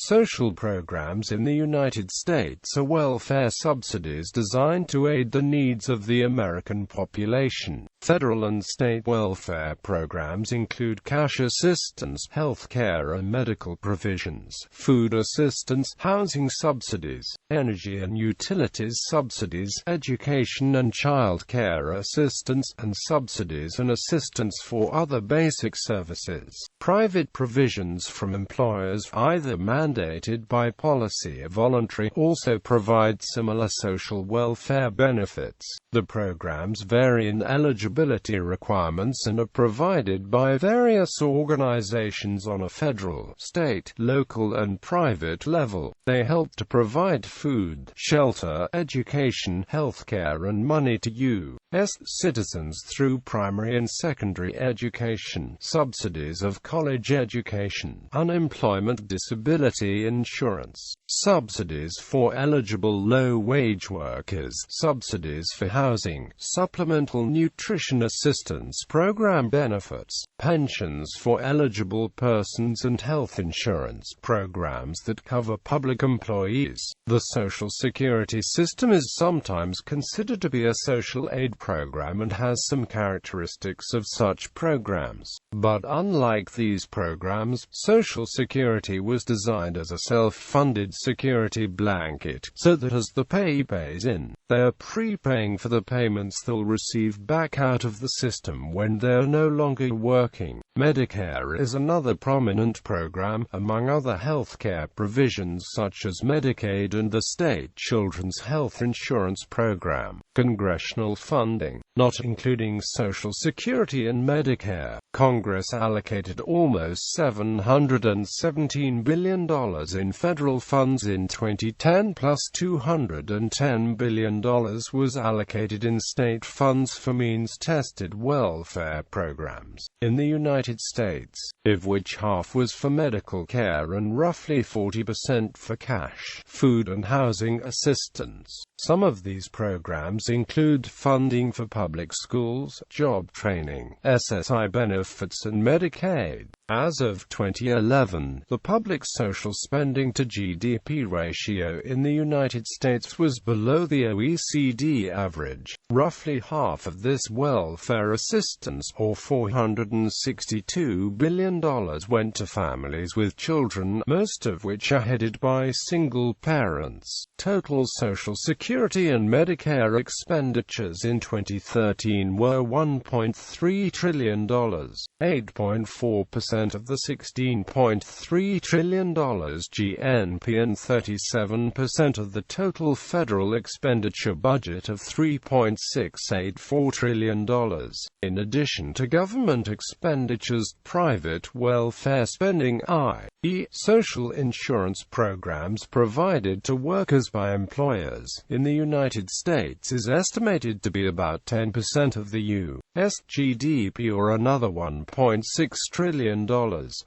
social programs in the United States are welfare subsidies designed to aid the needs of the American population. Federal and state welfare programs include cash assistance, health care and medical provisions, food assistance, housing subsidies, energy and utilities subsidies, education and child care assistance, and subsidies and assistance for other basic services. Private provisions from employers, either mandated by policy or voluntary, also provide similar social welfare benefits. The programs vary in eligibility requirements and are provided by various organizations on a federal, state, local and private level. They help to provide food, shelter, education, healthcare and money to U.S. citizens through primary and secondary education, subsidies of college education, unemployment, disability insurance, subsidies for eligible low-wage workers, subsidies for housing, supplemental nutrition assistance program benefits, pensions for eligible persons and health insurance programs that cover public employees. The Social Security system is sometimes considered to be a social aid program and has some characteristics of such programs. But unlike these programs, Social Security was designed as a self-funded security blanket, so that as the payee pays in, they are prepaying for the payments they'll receive back out of the system when they're no longer working. Medicare is another prominent program, among other healthcare provisions such as Medicaid and the state children's health insurance program. Congressional funding, not including Social Security and Medicare. Congress allocated almost $717 billion in federal funds in 2010, plus $210 billion was allocated in state funds for means-tested welfare programs in the United States, of which half was for medical care and roughly 40% for cash, food and housing assistance. Some of these programs include funding for public schools, job training, SSI benefits and Medicaid. As of 2011, the public social spending to GDP ratio in the United States was below the OECD average. Roughly half of this welfare assistance, or $462 billion, went to families with children, most of which are headed by single parents. Total Social Security and Medicare expenditures in 2013 were $1.3 trillion, 8.4% of the $16.3 trillion GNP and 37% of the total federal expenditure budget of $3.684 trillion. In addition to government expenditures, private welfare spending, i.e., social insurance programs provided to workers by employers, in the United States is estimated to be about 10% of the U.S. GDP, or another $1.6 trillion,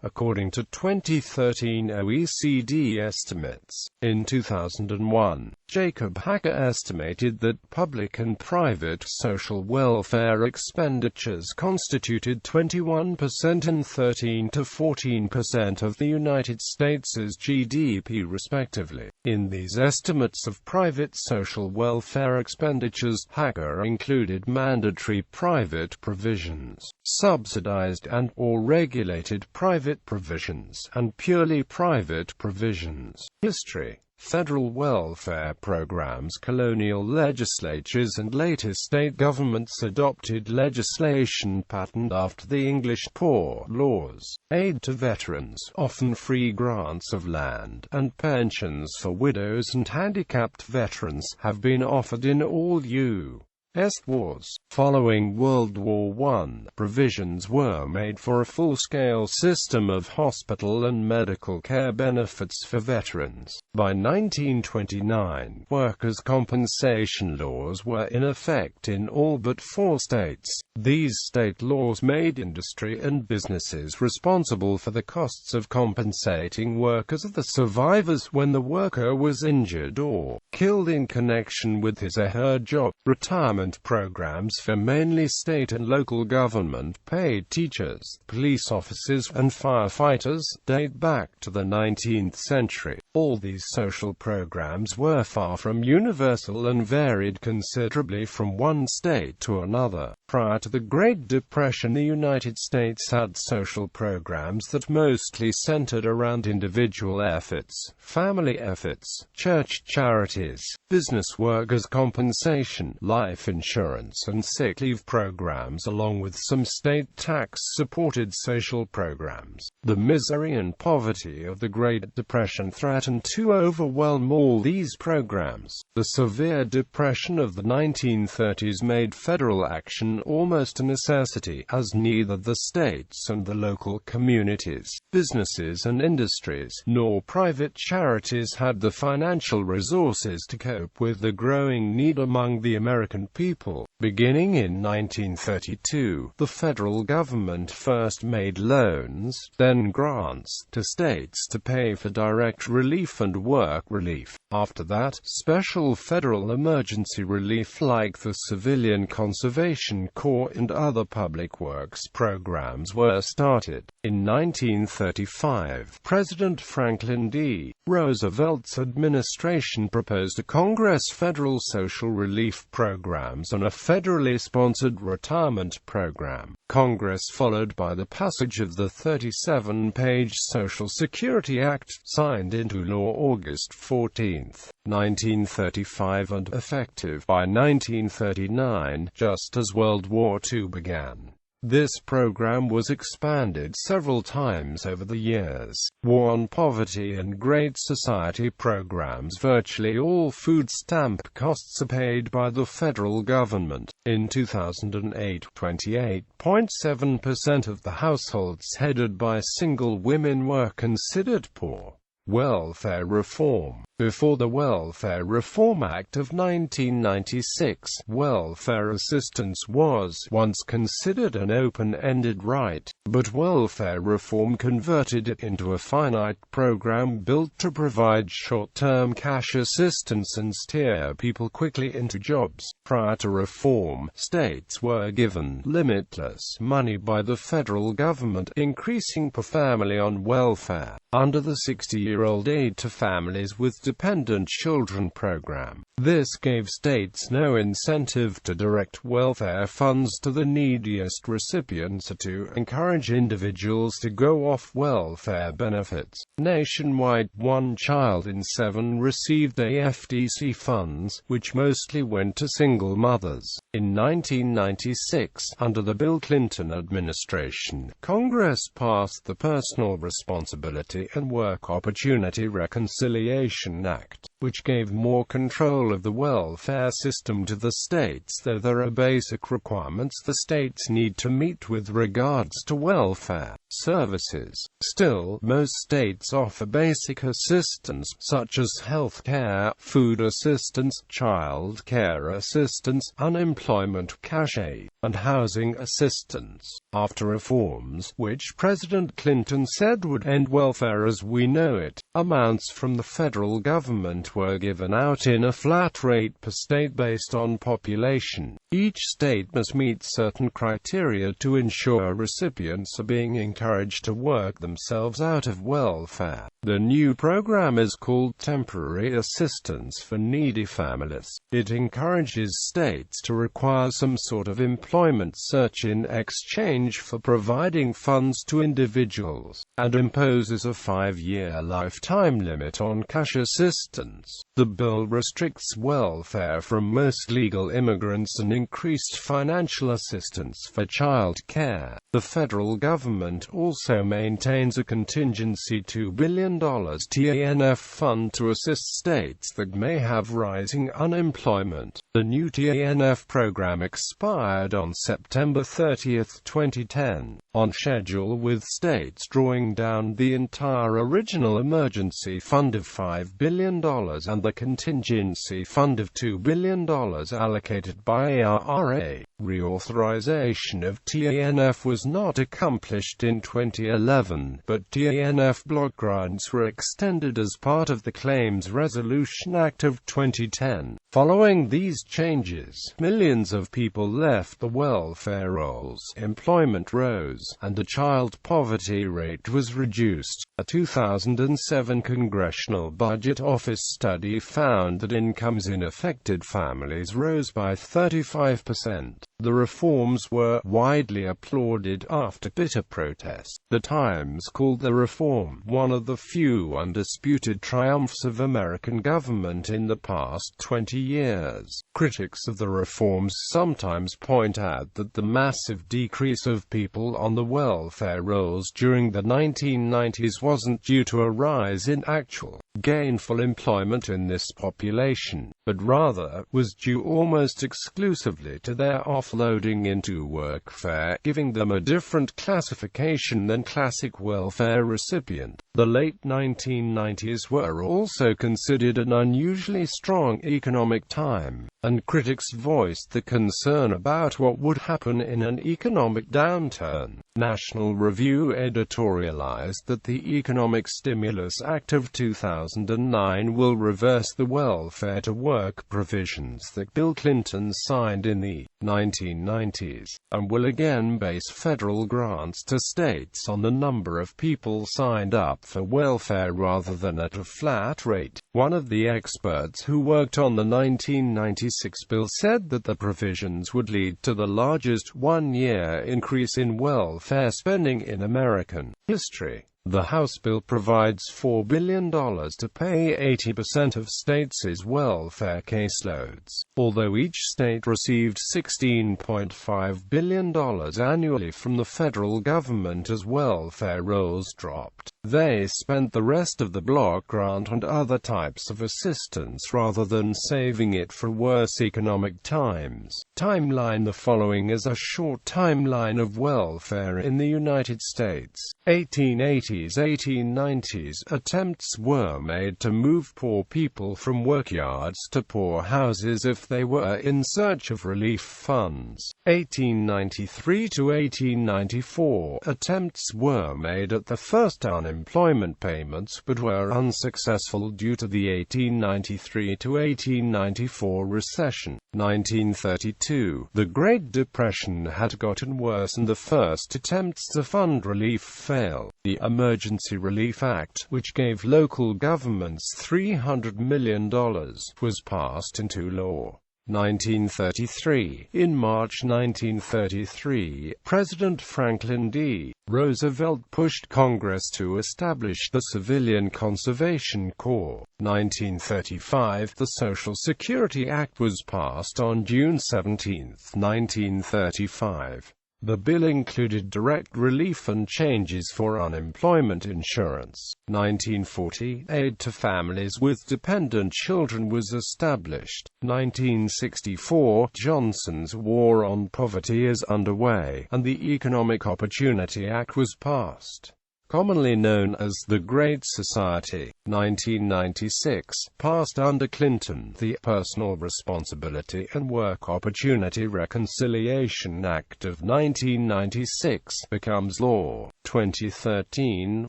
according to 2013 OECD estimates. In 2001, Jacob Hacker estimated that public and private social welfare expenditures constituted 21% and 13 to 14% of the United States' GDP respectively. In these estimates of private social welfare expenditures, Hacker included mandatory private provisions, subsidized and/or regulated private provisions, and purely private provisions. History. Federal welfare programs. Colonial legislatures and later state governments adopted legislation patterned after the English Poor Laws. Aid to veterans, often free grants of land, and pensions for widows and handicapped veterans, have been offered in all U.S. wars. Following World War I, provisions were made for a full-scale system of hospital and medical care benefits for veterans. By 1929, workers' compensation laws were in effect in all but 4 states. These state laws made industry and businesses responsible for the costs of compensating workers of the survivors when the worker was injured or killed in connection with his or her job, retirement employment programs for mainly state and local government paid teachers, police officers, and firefighters date back to the 19th century. All these social programs were far from universal and varied considerably from one state to another. Prior to the Great Depression, the United States had social programs that mostly centered around individual efforts, family efforts, church charities, business workers' compensation, life insurance, and sick leave programs, along with some state tax-supported social programs. The misery and poverty of the Great Depression threatened to overwhelm all these programs. The severe depression of the 1930s made federal action almost a necessity, as neither the states and the local communities, businesses and industries, nor private charities had the financial resources to cope with the growing need among the American people. Beginning in 1932, the federal government first made loans, then grants, to states to pay for direct relief and work relief. After that, special federal emergency relief like the Civilian Conservation Corps and other public works programs were started. In 1935, President Franklin D. Roosevelt's administration proposed to Congress federal social relief programs and a federally sponsored retirement program. Congress followed by the passage of the 37-page Social Security Act, signed into law August 14, 1935 and effective by 1939, just as World War II began. This program was expanded several times over the years. War on Poverty and Great Society programs. Virtually all food stamp costs are paid by the federal government. In 2008, 28.7% of the households headed by single women were considered poor. Welfare reform. Before the Welfare Reform Act of 1996, welfare assistance was once considered an open-ended right, but welfare reform converted it into a finite program built to provide short-term cash assistance and steer people quickly into jobs. Prior to reform, states were given limitless money by the federal government, increasing per family on welfare, under the 60-year-old Aid to Families with Dependent Children program. This gave states no incentive to direct welfare funds to the neediest recipients or to encourage individuals to go off welfare benefits. Nationwide, 1 child in 7 received AFDC funds, which mostly went to single mothers. In 1996, under the Bill Clinton administration, Congress passed the Personal Responsibility and Work Opportunity Reconciliation Act, which gave more control of the welfare system to the states, though there are basic requirements the states need to meet with regards to welfare services. Still, most states offer basic assistance, such as health care, food assistance, child care assistance, unemployment cash aid, and housing assistance. After reforms, which President Clinton said would end welfare as we know it, amounts from the federal government were given out in a flat rate per state based on population. Each state must meet certain criteria to ensure recipients are being encouraged to work themselves out of welfare. The new program is called Temporary Assistance for Needy Families. It encourages states to require some sort of employment search in exchange for providing funds to individuals, and imposes a 5-year lifetime limit on cash assistance. The bill restricts welfare from most legal immigrants and increased financial assistance for child care. The federal government also maintains a contingency $2 billion Tanf Fund to assist states that may have rising unemployment. The new Tanf program expired on September 30, 2010. on schedule, with states drawing down the entire original emergency fund of $5 billion and the contingency fund of $2 billion allocated by ARRA. Reauthorization of TANF was not accomplished in 2011, but TANF block grants were extended as part of the Claims Resolution Act of 2010. Following these changes, millions of people left the welfare rolls, employment rose, and the child poverty rate was reduced. A 2007 Congressional Budget Office study found that incomes in affected families rose by 35%. The reforms were widely applauded after bitter protests. The Times called the reform one of the few undisputed triumphs of American government in the past 20 years. Critics of the reforms sometimes point out that the massive decrease of people on the welfare rolls during the 1990s wasn't due to a rise in actual, gainful employment in this population, but rather was due almost exclusively to their offloading into workfare, giving them a different classification than classic welfare recipient. The late 1990s were also considered an unusually strong economic time, and critics voiced the concern about what would happen in an economic downturn. National Review editorialized that the Economic Stimulus Act of 2009 will reverse the welfare-to-work provisions that Bill Clinton signed in the 1990s, and will again base federal grants to states on the number of people signed up for welfare rather than at a flat rate. One of the experts who worked on the 1996 bill said that the provisions would lead to the largest one-year increase in welfare spending in American history. The House bill provides $4 billion to pay 80% of states' welfare caseloads. Although each state received $16.5 billion annually from the federal government as welfare rolls dropped, they spent the rest of the block grant on other types of assistance rather than saving it for worse economic times. Timeline: the following is a short timeline of welfare in the United States. 1880s, 1890s, attempts were made to move poor people from workyards to poor houses if they were in search of relief funds. 1893 to 1894, attempts were made at the first unemployment payments but were unsuccessful due to the 1893 to 1894 recession. 1932, the Great Depression had gotten worse and the first attempts to fund relief failed. The Emergency Relief Act, which gave local governments $300 million, was passed into law. 1933. In March 1933, President Franklin D. Roosevelt pushed Congress to establish the Civilian Conservation Corps. 1935. The Social Security Act was passed on June 17, 1935. The bill included direct relief and changes for unemployment insurance. 1940, aid to families with dependent children was established. 1964, Johnson's War on Poverty is underway, and the Economic Opportunity Act was passed, commonly known as the Great Society. 1996, passed under Clinton, the Personal Responsibility and Work Opportunity Reconciliation Act of 1996 becomes law. 2013,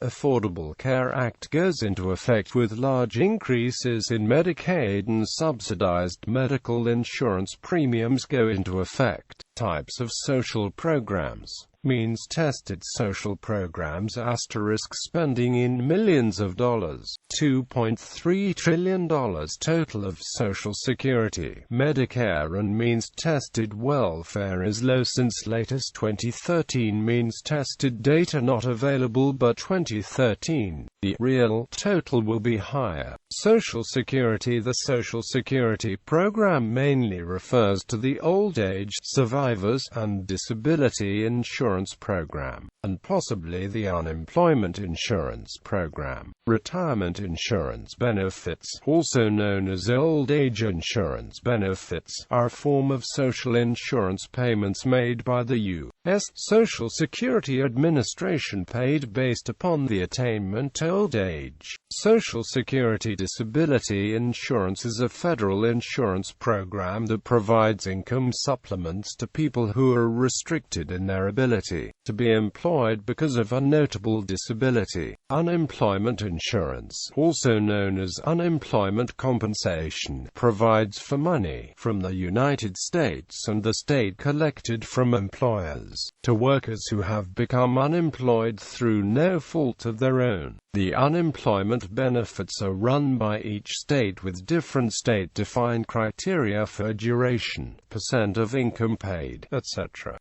Affordable Care Act goes into effect with large increases in Medicaid and subsidized medical insurance premiums go into effect. Types of social programs. Means-tested social programs *, spending in millions of dollars, $2.3 trillion total of Social Security, Medicare and means-tested welfare is low since latest 2013 means-tested data not available but 2013. The real total will be higher. Social Security. The Social Security program mainly refers to the old age, survivors, and disability insurance program, and possibly the unemployment insurance program. Retirement insurance benefits, also known as old age insurance benefits, are a form of social insurance payments made by the U.S. Social Security Administration paid based upon the attainment to old age. Social Security disability insurance is a federal insurance program that provides income supplements to people who are restricted in their ability to be employed because of a notable disability. Unemployment insurance, also known as unemployment compensation, provides for money from the United States and the state collected from employers to workers who have become unemployed through no fault of their own. The unemployment benefits are run by each state with different state-defined criteria for duration, percent of income paid, etc.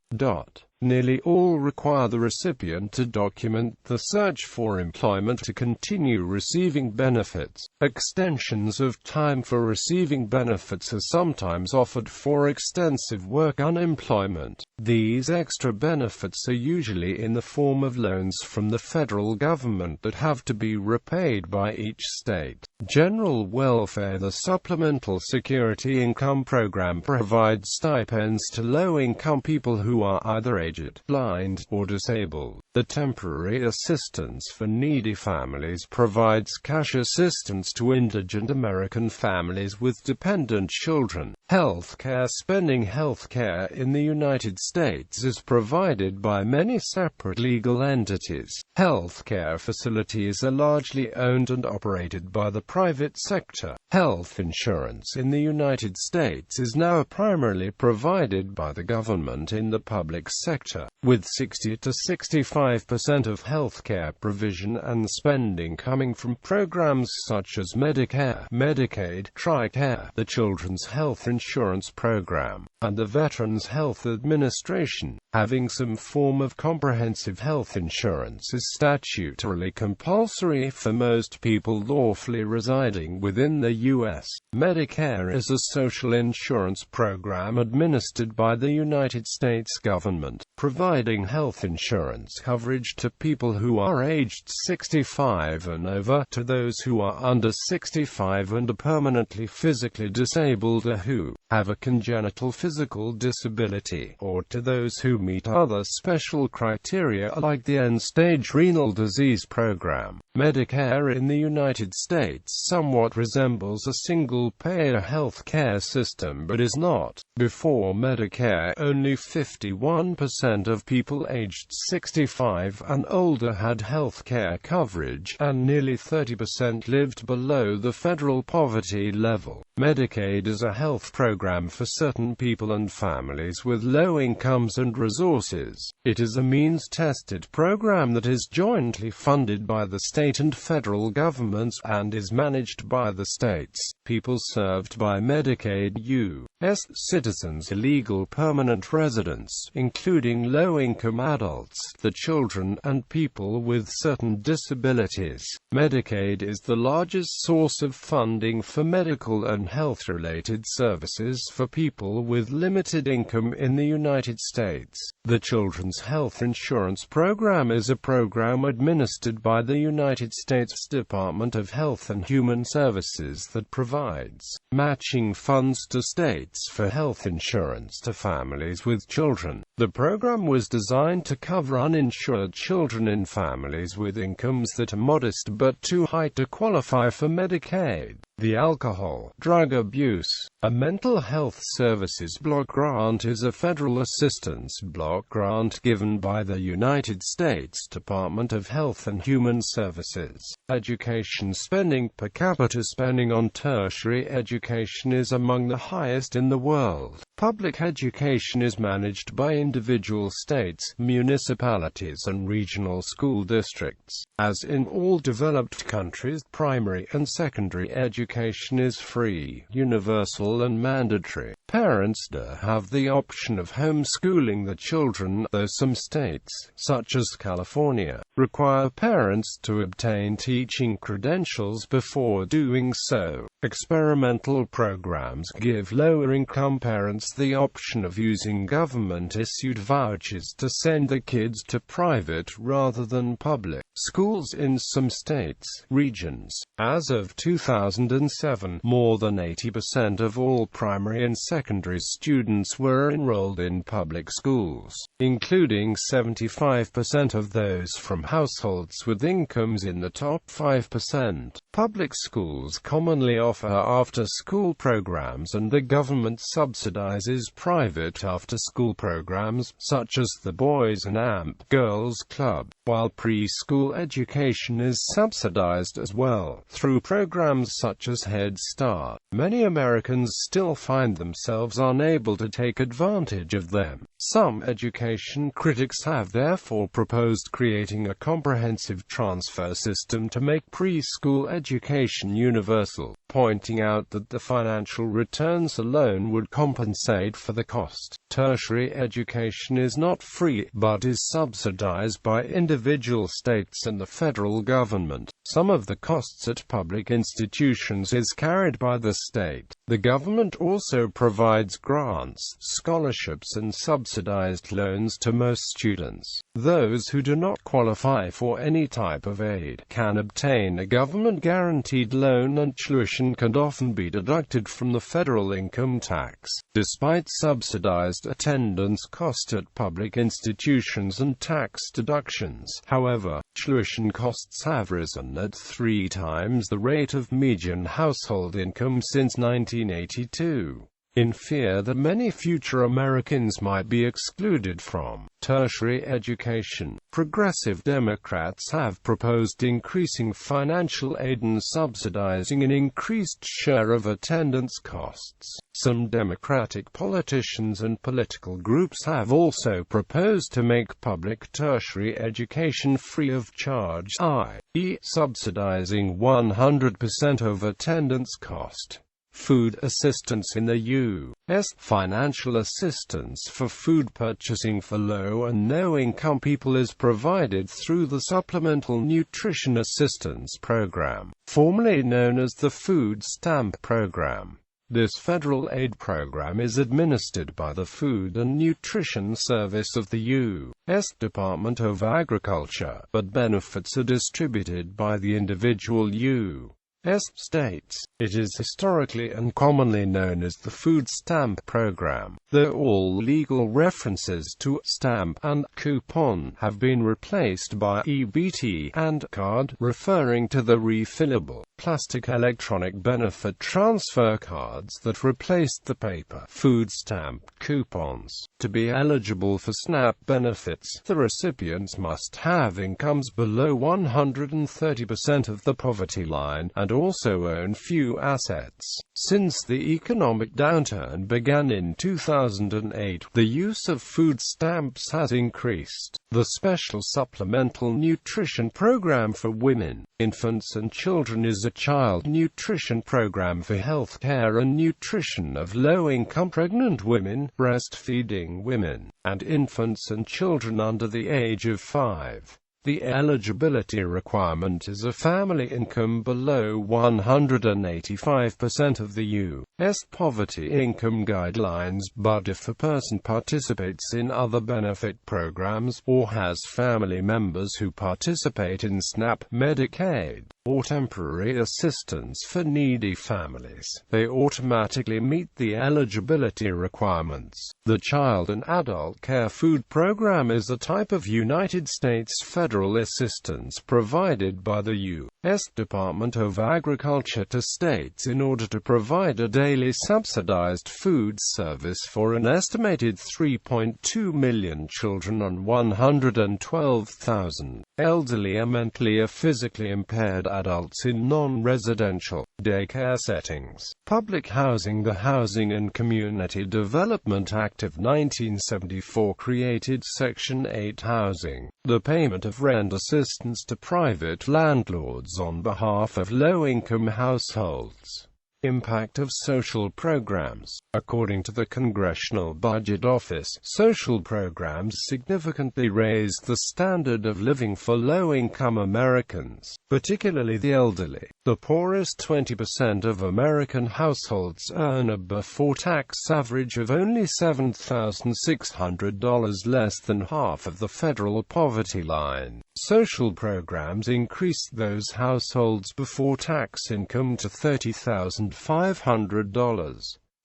Nearly all require the recipient to document the search for employment to continue receiving benefits. Extensions of time for receiving benefits are sometimes offered for extensive work unemployment. These extra benefits are usually in the form of loans from the federal government that have to be repaid by each state. General welfare. The Supplemental Security Income Program provides stipends to low-income people who are either aged, blind, or disabled. The Temporary Assistance for Needy Families provides cash assistance to indigent American families with dependent children. Healthcare spending. Healthcare in the United States is provided by many separate legal entities. Healthcare facilities are largely owned and operated by the private sector. Health insurance in the United States is now primarily provided by the government in the public sector, with 60 to 65% of healthcare provision and spending coming from programs such as Medicare, Medicaid, TRICARE, the Children's Health Insurance Program, and the Veterans Health Administration. Having some form of comprehensive health insurance is statutorily compulsory for most people lawfully residing within the U.S. Medicare is a social insurance program administered by the United States government, providing health insurance coverage to people who are aged 65 and over, to those who are under 65 and are permanently physically disabled or who have a congenital physical disability, or to those who meet other special criteria like the end-stage renal disease program. Medicare in the United States somewhat resembles a single-payer health care system but is not. Before Medicare, only 51% of people aged 65 and older had health care coverage, and nearly 30% lived below the federal poverty level. Medicaid is a health program for certain people and families with low incomes and resources. It is a means-tested program that is jointly funded by the state and federal governments and is managed by the states. People served by Medicaid U.S. citizens, illegal permanent residents, including low-income adults, the children, and people with certain disabilities. Medicaid is the largest source of funding for medical and health-related services for people with limited income in the United States. The Children's Health Insurance Program is a program administered by the United States Department of Health and Human Services that provides matching funds to states for health insurance to families with children. The program was designed to cover uninsured children in families with incomes that are modest but too high to qualify for Medicaid. The Alcohol, Drug Abuse, a Mental Health Services Block Grant is a federal assistance block grant given by the United States Department of Health and Human Services. Education spending. Per capita spending on tertiary education is among the highest in the world. Public education is managed by individual states, municipalities and regional school districts. As in all developed countries, primary and secondary education education is free, universal and mandatory. Parents have the option of homeschooling the children, though some states, such as California, require parents to obtain teaching credentials before doing so. Experimental programs give lower-income parents the option of using government-issued vouchers to send their kids to private rather than public schools in some states, regions. As of 2007, more than 80% of all primary and secondary students were enrolled in public schools, including 75% of those from households with incomes in the top 5%. Public schools commonly offer after-school programs, and the government subsidizes private after-school programs, such as the Boys and Girls Club, while preschool education is subsidized as well, through programs such as Head Start. Many Americans still find themselves unable to take advantage of them. Some education critics have therefore proposed creating a comprehensive transfer system to make preschool education universal, pointing out that the financial returns alone would compensate for the cost. Tertiary education is not free, but is subsidized by individual states and the federal government. Some of the costs at public institutions is carried by the state. The government also provides grants, scholarships and subsidized loans to most students. Those who do not qualify for any type of aid can obtain a government-guaranteed loan, and tuition can often be deducted from the federal income tax. Despite subsidized attendance cost at public institutions and tax deductions, however, tuition costs have risen at 3 times the rate of median household income since 1982. In fear that many future Americans might be excluded from tertiary education, progressive Democrats have proposed increasing financial aid and subsidizing an increased share of attendance costs. Some Democratic politicians and political groups have also proposed to make public tertiary education free of charge, i.e., subsidizing 100% of attendance cost. Food assistance in the U.S. Financial assistance for food purchasing for low and no-income people is provided through the Supplemental Nutrition Assistance Program, formerly known as the Food Stamp Program. This federal aid program is administered by the Food and Nutrition Service of the U.S. Department of Agriculture, but benefits are distributed by the individual U.S. states. It is historically and commonly known as the Food Stamp Program, though all legal references to stamp and coupon have been replaced by EBT and card, referring to the refillable plastic electronic benefit transfer cards that replaced the paper food stamp coupons. To be eligible for SNAP benefits, the recipients must have incomes below 130% of the poverty line and also own few assets. Since the economic downturn began in 2008, the use of food stamps has increased. The Special Supplemental Nutrition Program for Women, Infants and Children is a child nutrition program for health care and nutrition of low-income pregnant women, breastfeeding women, and infants and children under the age of 5. The eligibility requirement is a family income below 185% of the U.S. poverty income guidelines, but if a person participates in other benefit programs, or has family members who participate in SNAP, Medicaid, or temporary assistance for needy families, they automatically meet the eligibility requirements. The Child and Adult Care Food Program is a type of United States federal assistance provided by the U.S. Department of Agriculture to states in order to provide a daily subsidized food service for an estimated 3.2 million children and 112,000 elderly and mentally or physically impaired adults in non-residential daycare settings. Public housing. The Housing and Community Development Act of 1974 created Section 8 housing, the payment of rent assistance to private landlords on behalf of low-income households. Impact of social programs. According to the Congressional Budget Office, social programs significantly raised the standard of living for low-income Americans, particularly the elderly. The poorest 20% of American households earn a before-tax average of only $7,600, less than half of the federal poverty line. Social programs increased those households' before-tax income to $30,500.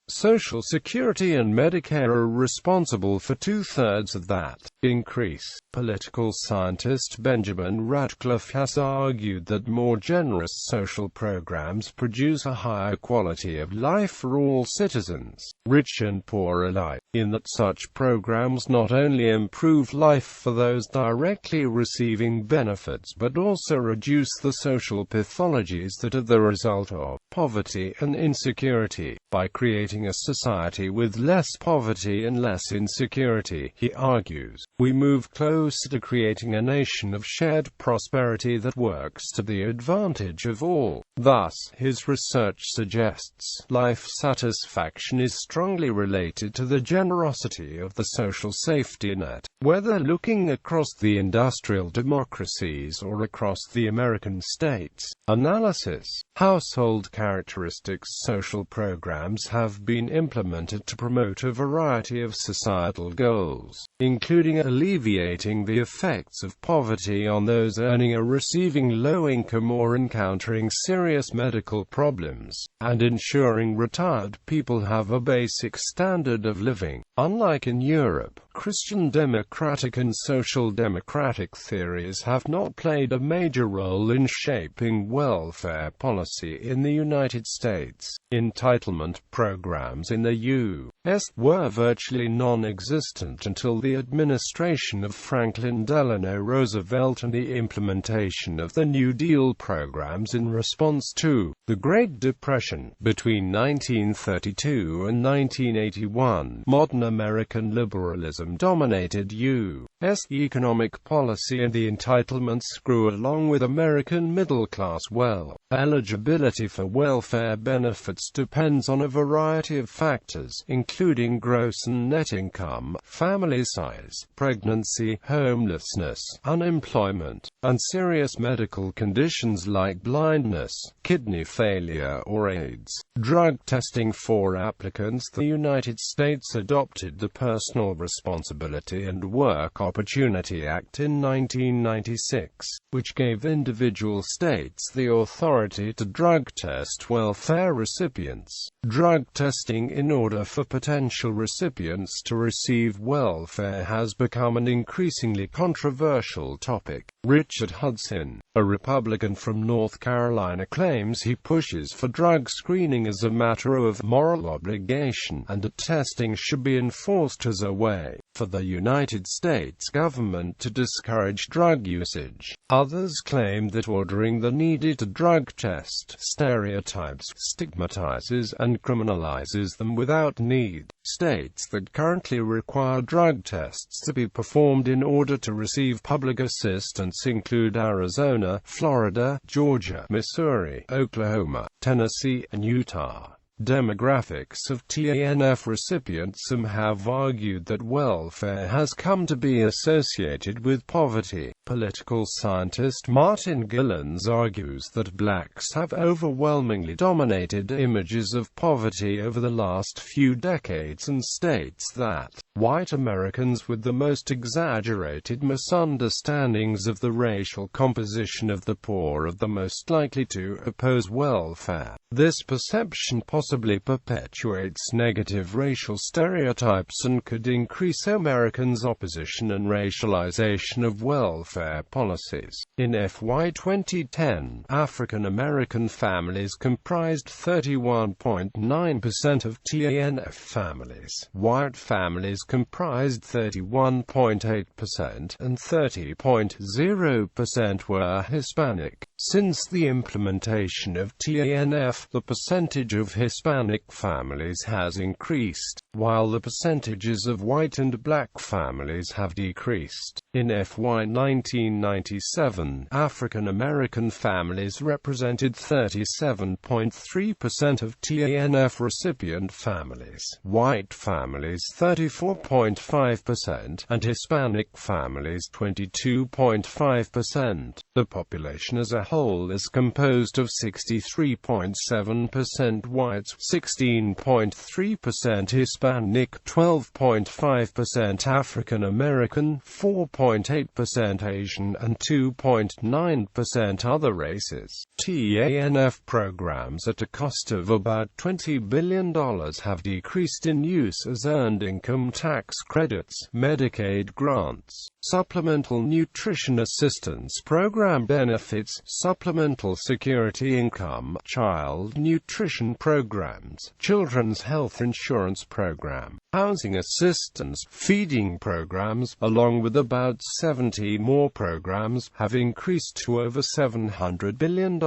Social Security and Medicare are responsible for two-thirds of that increase. Political scientist Benjamin Radcliffe has argued that more generous social programs produce a higher quality of life for all citizens, rich and poor alike, in that such programs not only improve life for those directly receiving benefits but also reduce the social pathologies that are the result of poverty and insecurity. By creating a society with less poverty and less insecurity, he argues, we move closer to creating a nation of shared prosperity that works to the advantage of all. Thus, his research suggests, life satisfaction is strongly related to the generosity of the social safety net. Whether looking across the industrial democracies or across the American states. Analysis. Household characteristics. Social programs have been implemented to promote a variety of societal goals, including alleviating the effects of poverty on those earning or receiving low income or encountering serious medical problems, and ensuring retired people have a basic standard of living. Unlike in Europe, Christian democratic and social democratic theories have not played a major role in shaping welfare policy in the United States. Entitlement programs in the U.S. were virtually non-existent until the administration of Franklin Delano Roosevelt and the implementation of the New Deal programs in response to the Great Depression. Between 1932 and 1981, modern American liberalism dominated U.S. economic policy, and the entitlements grew along with American middle-class wealth. Eligibility for welfare benefits depends on a variety of factors, including gross and net income, family size, pregnancy, homelessness, unemployment, and serious medical conditions like blindness, kidney failure, or AIDS. Drug testing for applicants. The United States adopted the Personal Responsibility and Work Opportunity Act in 1996, which gave individual states the authority to drug test welfare recipients. Drug testing in order for potential recipients to receive welfare has become an increasingly controversial topic. Richard Hudson, a Republican from North Carolina, claims he pushes for drug screening as a matter of moral obligation, and that testing should be enforced as a way for the United States government to discourage drug usage. Others claim that ordering the needed drug test stereotypes, stigmatizes and criminalizes them without need. States that currently require drug tests to be performed in order to receive public assistance include Arizona, Florida, Georgia, Missouri, Oklahoma, Tennessee, and Utah. Demographics of TANF recipients. Some have argued that welfare has come to be associated with poverty. Political scientist Martin Gilens argues that blacks have overwhelmingly dominated images of poverty over the last few decades, and states that white Americans with the most exaggerated misunderstandings of the racial composition of the poor are the most likely to oppose welfare. This perception possibly perpetuates negative racial stereotypes and could increase Americans' opposition and racialization of welfare policies. In FY 2010, African American families comprised 31.9% of TANF families. White families comprised 31.8%, and 30.0% were Hispanic. Since the implementation of TANF, the percentage of Hispanic Hispanic families has increased, while the percentages of white and black families have decreased. In FY 1997, African American families represented 37.3% of TANF recipient families, white families 34.5%, and Hispanic families 22.5%. The population as a whole is composed of 63.7% whites, 16.3% Hispanic, 12.5% African American, 4.8% Asian, and 2.9% other races. TANF programs at a cost of about $20 billion have decreased in use as earned income tax credits, Medicaid grants, Supplemental Nutrition Assistance Program benefits, Supplemental Security Income, Child Nutrition Programs, Children's Health Insurance Program, Housing Assistance, Feeding Programs, along with about 70 more programs, have increased to over $700 billion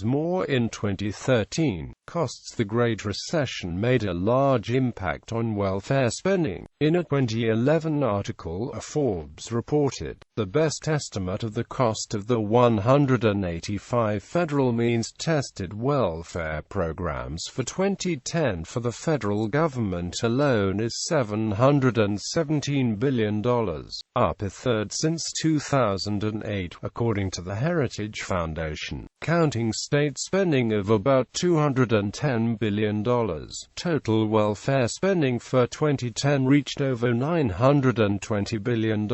more in 2013. Costs. The Great Recession made a large impact on welfare spending. In a 2011 article, Forbes reported, the best estimate of the cost of the 185 federal means-tested welfare programs for 2010 for the federal government alone is $717 billion, up a third since 2008, according to the Heritage Foundation, counting state spending of about $210 billion. Total welfare spending for 2010 reached over $920 billion,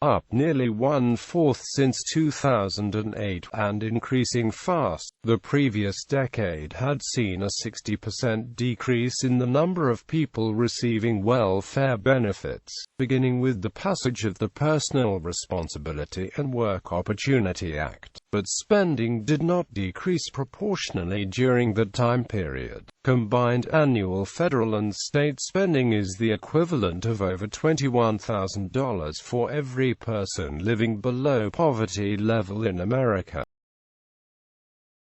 up nearly one-fourth since 2008, and increasing fast. The previous decade had seen a 60% decrease in the number of people receiving welfare benefits, beginning with the passage of the Personal Responsibility and Work Opportunity Act. But spending did not decrease proportionally during the time period. Combined annual federal and state spending is the equivalent of over $21,000 for every person living below poverty level in America.